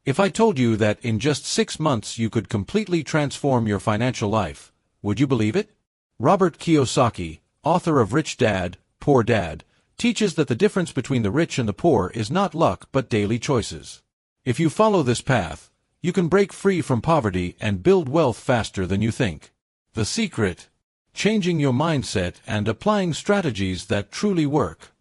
If I told you that in just 6 months you could completely transform your financial life, would you believe it? Robert Kiyosaki, author of Rich Dad, Poor Dad, teaches that the difference between the rich and the poor is not luck but daily choices. If you follow this path, you can break free from poverty and build wealth faster than you think. The secret: changing your mindset and applying strategies that truly work.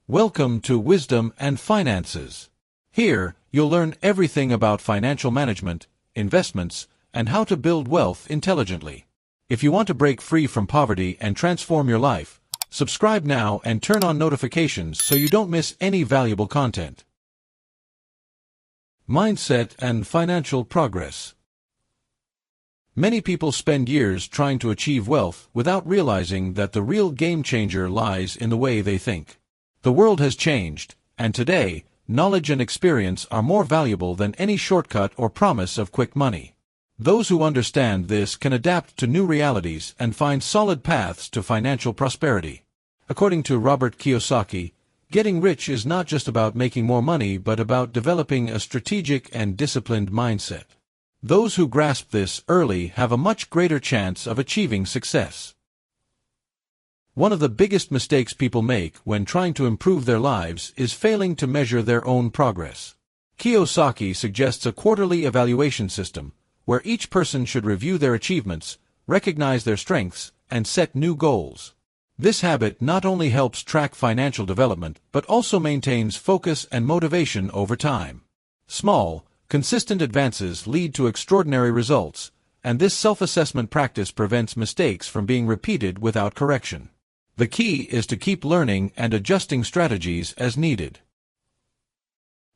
Welcome to Wisdom and Finances. Here, you'll learn everything about financial management, investments, and how to build wealth intelligently. If you want to break free from poverty and transform your life, subscribe now and turn on notifications so you don't miss any valuable content. Mindset and financial progress. Many people spend years trying to achieve wealth without realizing that the real game changer lies in the way they think. The world has changed, and today, knowledge and experience are more valuable than any shortcut or promise of quick money. Those who understand this can adapt to new realities and find solid paths to financial prosperity. According to Robert Kiyosaki, getting rich is not just about making more money but about developing a strategic and disciplined mindset. Those who grasp this early have a much greater chance of achieving success. One of the biggest mistakes people make when trying to improve their lives is failing to measure their own progress. Kiyosaki suggests a quarterly evaluation system, where each person should review their achievements, recognize their strengths, and set new goals. This habit not only helps track financial development but also maintains focus and motivation over time. Small, consistent advances lead to extraordinary results, and this self-assessment practice prevents mistakes from being repeated without correction. The key is to keep learning and adjusting strategies as needed.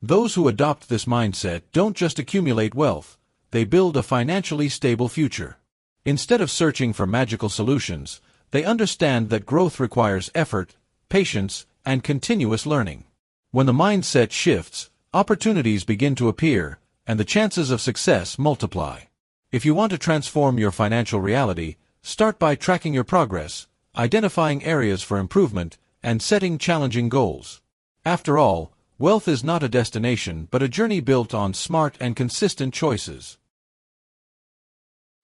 Those who adopt this mindset don't just accumulate wealth, they build a financially stable future. Instead of searching for magical solutions, they understand that growth requires effort, patience, and continuous learning. When the mindset shifts, opportunities begin to appear, and the chances of success multiply. If you want to transform your financial reality, start by tracking your progress, identifying areas for improvement, and setting challenging goals. After all, wealth is not a destination but a journey built on smart and consistent choices.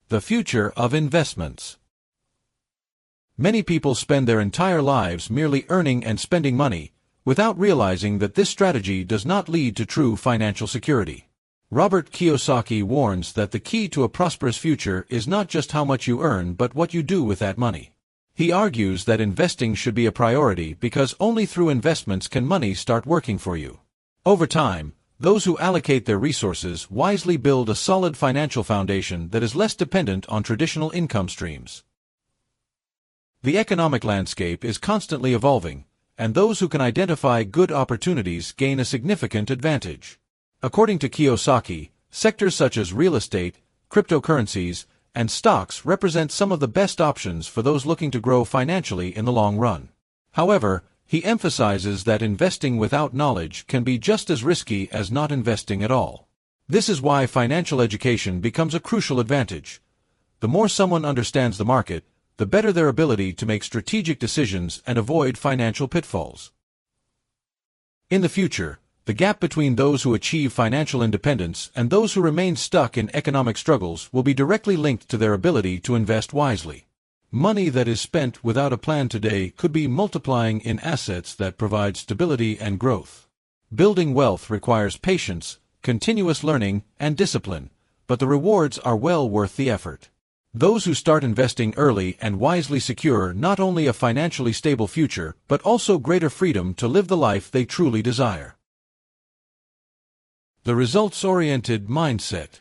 The future of investments. Many people spend their entire lives merely earning and spending money, without realizing that this strategy does not lead to true financial security. Robert Kiyosaki warns that the key to a prosperous future is not just how much you earn but what you do with that money. He argues that investing should be a priority because only through investments can money start working for you. Over time, those who allocate their resources wisely build a solid financial foundation that is less dependent on traditional income streams. The economic landscape is constantly evolving, and those who can identify good opportunities gain a significant advantage. According to Kiyosaki, sectors such as real estate, cryptocurrencies, and stocks represent some of the best options for those looking to grow financially in the long run. However, he emphasizes that investing without knowledge can be just as risky as not investing at all. This is why financial education becomes a crucial advantage. The more someone understands the market, the better their ability to make strategic decisions and avoid financial pitfalls. In the future, the gap between those who achieve financial independence and those who remain stuck in economic struggles will be directly linked to their ability to invest wisely. Money that is spent without a plan today could be multiplying in assets that provide stability and growth. Building wealth requires patience, continuous learning, and discipline, but the rewards are well worth the effort. Those who start investing early and wisely secure not only a financially stable future but also greater freedom to live the life they truly desire. The results-oriented mindset.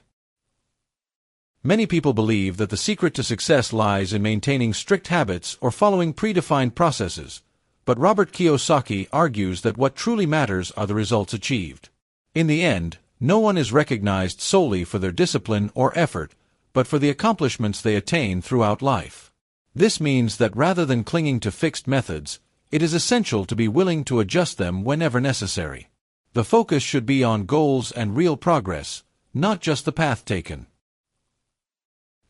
Many people believe that the secret to success lies in maintaining strict habits or following predefined processes, but Robert Kiyosaki argues that what truly matters are the results achieved. In the end, no one is recognized solely for their discipline or effort, but for the accomplishments they attain throughout life. This means that rather than clinging to fixed methods, it is essential to be willing to adjust them whenever necessary. The focus should be on goals and real progress, not just the path taken.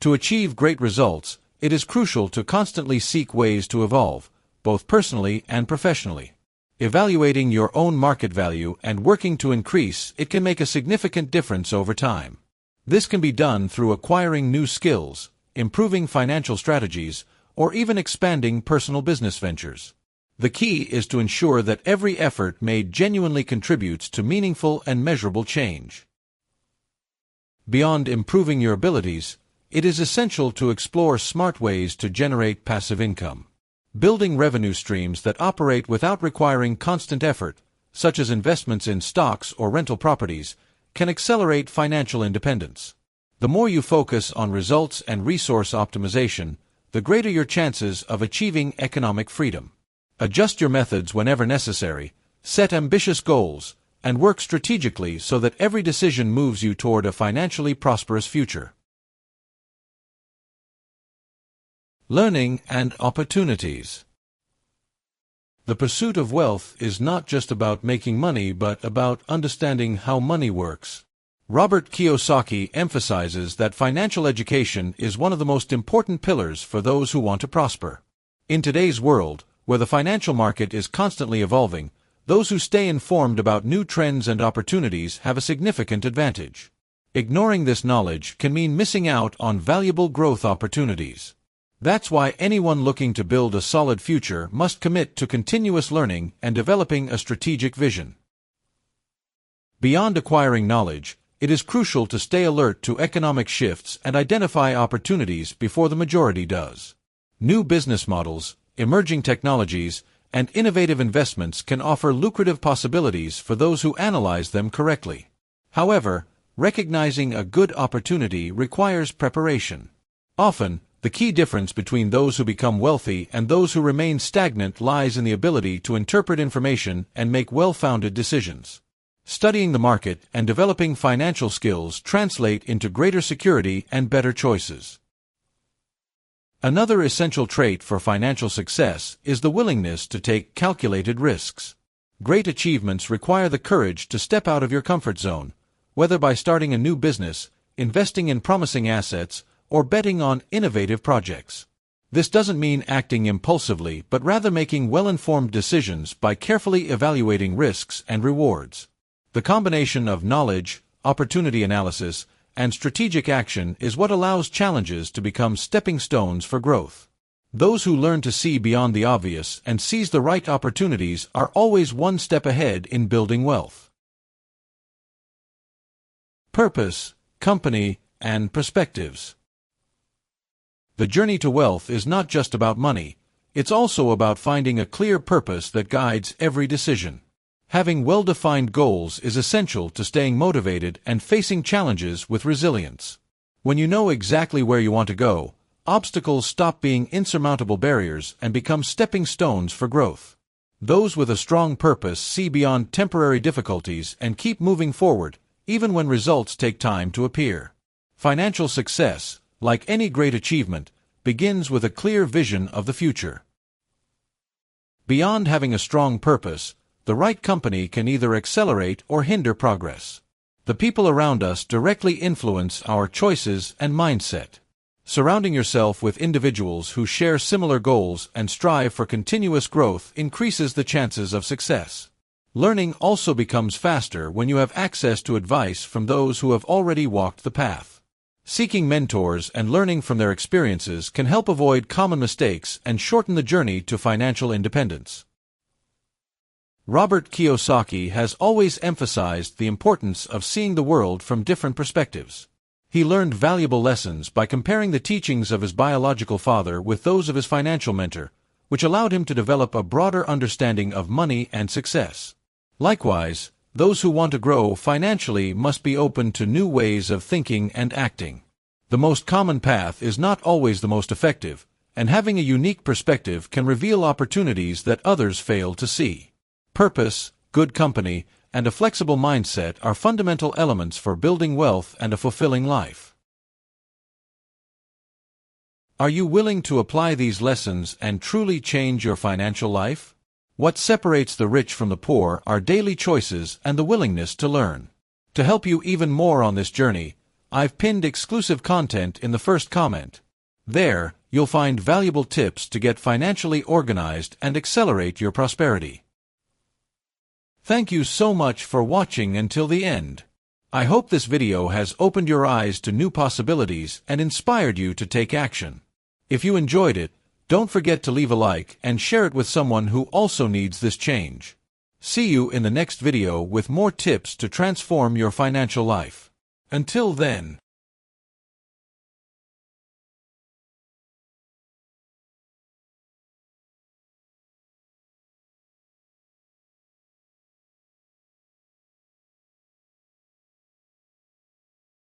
To achieve great results, it is crucial to constantly seek ways to evolve, both personally and professionally. Evaluating your own market value and working to increase it can make a significant difference over time. This can be done through acquiring new skills, improving financial strategies, or even expanding personal business ventures. The key is to ensure that every effort made genuinely contributes to meaningful and measurable change. Beyond improving your abilities, it is essential to explore smart ways to generate passive income. Building revenue streams that operate without requiring constant effort, such as investments in stocks or rental properties, can accelerate financial independence. The more you focus on results and resource optimization, the greater your chances of achieving economic freedom. Adjust your methods whenever necessary, set ambitious goals, and work strategically so that every decision moves you toward a financially prosperous future. Learning and opportunities. The pursuit of wealth is not just about making money but about understanding how money works. Robert Kiyosaki emphasizes that financial education is one of the most important pillars for those who want to prosper. In today's world, where the financial market is constantly evolving, those who stay informed about new trends and opportunities have a significant advantage. Ignoring this knowledge can mean missing out on valuable growth opportunities. That's why anyone looking to build a solid future must commit to continuous learning and developing a strategic vision. Beyond acquiring knowledge, it is crucial to stay alert to economic shifts and identify opportunities before the majority does. New business models, emerging technologies, and innovative investments can offer lucrative possibilities for those who analyze them correctly. However, recognizing a good opportunity requires preparation. Often, the key difference between those who become wealthy and those who remain stagnant lies in the ability to interpret information and make well-founded decisions. Studying the market and developing financial skills translate into greater security and better choices. Another essential trait for financial success is the willingness to take calculated risks. Great achievements require the courage to step out of your comfort zone, whether by starting a new business, investing in promising assets, or betting on innovative projects. This doesn't mean acting impulsively, but rather making well-informed decisions by carefully evaluating risks and rewards. The combination of knowledge, opportunity analysis, and strategic action is what allows challenges to become stepping stones for growth. Those who learn to see beyond the obvious and seize the right opportunities are always one step ahead in building wealth. Purpose, company, and perspectives. The journey to wealth is not just about money, it's also about finding a clear purpose that guides every decision. Having well-defined goals is essential to staying motivated and facing challenges with resilience. When you know exactly where you want to go, obstacles stop being insurmountable barriers and become stepping stones for growth. Those with a strong purpose see beyond temporary difficulties and keep moving forward, even when results take time to appear. Financial success, like any great achievement, begins with a clear vision of the future. Beyond having a strong purpose, the right company can either accelerate or hinder progress. The people around us directly influence our choices and mindset. Surrounding yourself with individuals who share similar goals and strive for continuous growth increases the chances of success. Learning also becomes faster when you have access to advice from those who have already walked the path. Seeking mentors and learning from their experiences can help avoid common mistakes and shorten the journey to financial independence. Robert Kiyosaki has always emphasized the importance of seeing the world from different perspectives. He learned valuable lessons by comparing the teachings of his biological father with those of his financial mentor, which allowed him to develop a broader understanding of money and success. Likewise, those who want to grow financially must be open to new ways of thinking and acting. The most common path is not always the most effective, and having a unique perspective can reveal opportunities that others fail to see. Purpose, good company, and a flexible mindset are fundamental elements for building wealth and a fulfilling life. Are you willing to apply these lessons and truly change your financial life? What separates the rich from the poor are daily choices and the willingness to learn. To help you even more on this journey, I've pinned exclusive content in the first comment. There, you'll find valuable tips to get financially organized and accelerate your prosperity. Thank you so much for watching until the end. I hope this video has opened your eyes to new possibilities and inspired you to take action. If you enjoyed it, don't forget to leave a like and share it with someone who also needs this change. See you in the next video with more tips to transform your financial life. Until then.